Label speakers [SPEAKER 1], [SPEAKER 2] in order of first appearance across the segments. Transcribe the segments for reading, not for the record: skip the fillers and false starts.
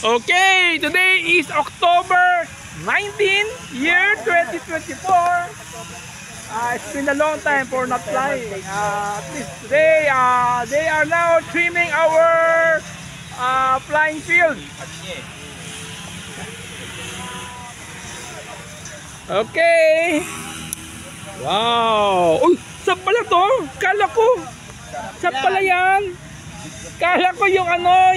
[SPEAKER 1] Okay, today is October 19, year 2024. It's been a long time for not flying. At least today, they are now trimming our flying field. Okay. Wow. Uy, saan pala to? Kala ko. Saan pala yan? Kala ko yung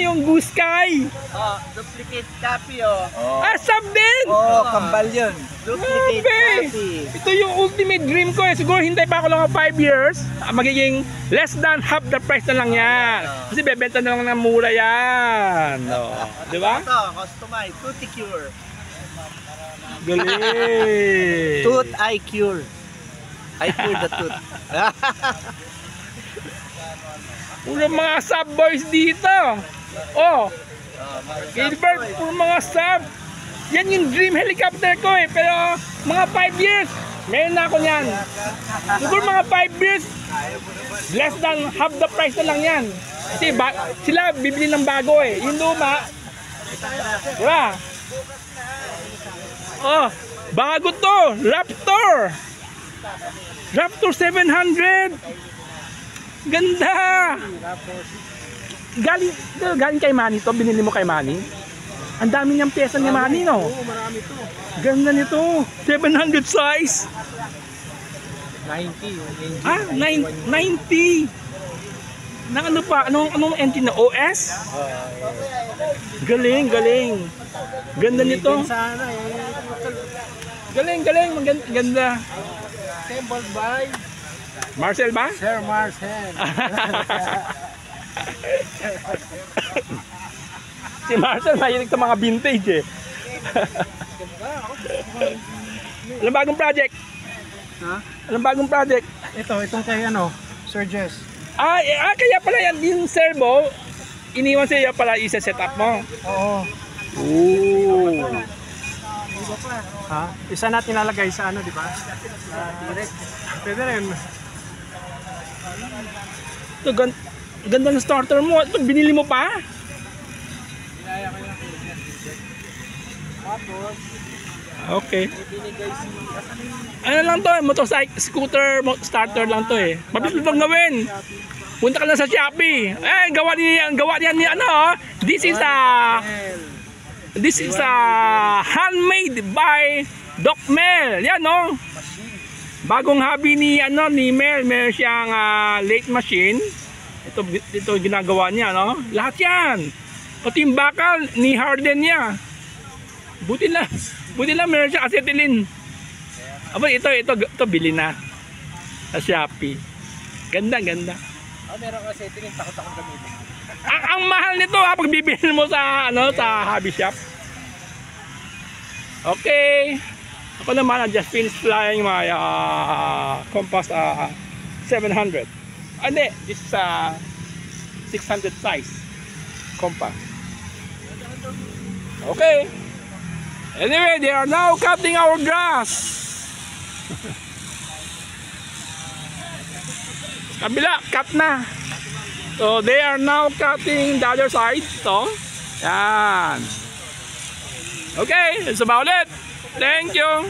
[SPEAKER 1] yung Goose Sky.
[SPEAKER 2] Oh, duplicate copy oh.
[SPEAKER 1] Ah, sab din.
[SPEAKER 2] Oh, kambal yun. Duplicate copy.
[SPEAKER 1] Ito yung ultimate dream ko eh. Siguro hintay pa ako lang 5 years. Magiging less than half the price na lang yan. Kasi bebenta na lang ng mura yan. No. Di ba?
[SPEAKER 2] Ito, customize. Tooth Cure.
[SPEAKER 1] Galing.
[SPEAKER 2] Tooth I Cure. I cure the tooth.
[SPEAKER 1] Puro mga sub boys dito. Oh. Gilbert, puro mga sub. Yan yung dream helicopter ko eh. Pero mga 5 years, meron na ako yan. Siguro mga 5 years, less than half the price na lang yan. Kasi sila bibili ng bago eh. Yung luma, diba? Oh, bago to. Raptor. Raptor 700. Ganda! Galing kay Manny to, binili mo kay Manny. Ang dami niyang pyesa ni Manny, no?
[SPEAKER 2] Oo, marami to.
[SPEAKER 1] Ganda nito, 700 size.
[SPEAKER 2] 90.
[SPEAKER 1] Ah, 90. Na ano pa? Anong engine na? OS? Galing. Ganda nito.
[SPEAKER 2] Sana eh.
[SPEAKER 1] Galing. Ganda.
[SPEAKER 2] Assembled by
[SPEAKER 1] Marcel ba?
[SPEAKER 2] Sir Marcel.
[SPEAKER 1] Si Marcel mahilig sa mga vintage eh. Anong bagong project?
[SPEAKER 2] Ha?
[SPEAKER 1] Anong bagong project?
[SPEAKER 2] Itong kay Sir Jess.
[SPEAKER 1] Kaya pala yan, yung servo, iniwan sa'yo pala isa-set up mo.
[SPEAKER 2] Oo.
[SPEAKER 1] Ooh.
[SPEAKER 2] Ha? Isa natin nilalagay sa di ba? Direct. Pwede rin.
[SPEAKER 1] Ito, ganda ng starter mo. Ito, binili mo pa? Okay. Ano lang to, motorcycle, scooter, starter lang to eh. Mabilis lang gawin. Punta ka lang sa Shopee. Gawa niya ni This is a handmade by Doc Mel. Yan no. Bagong hobby ni Mel, meron siyang lathe machine. Ito ginagawa niya, no? Lahat 'yan. Pati yung bakal ni Harden niya. Buti lang meron siyang acetylene. Aba ito bili na sa Shopee. Ganda.
[SPEAKER 2] Meron ka acetylene, takot akong gamitin.
[SPEAKER 1] Ang mahal nito pag bibili mo sa sa hobby shop. Okay. Ako naman, I just finished flying my Compass 700. Hindi, this is 600 size Compass. Okay. Anyway, they are now cutting our grass. Kabila, cut na. So they are now cutting the other side. So, yan. Okay, that's about it. Thank you.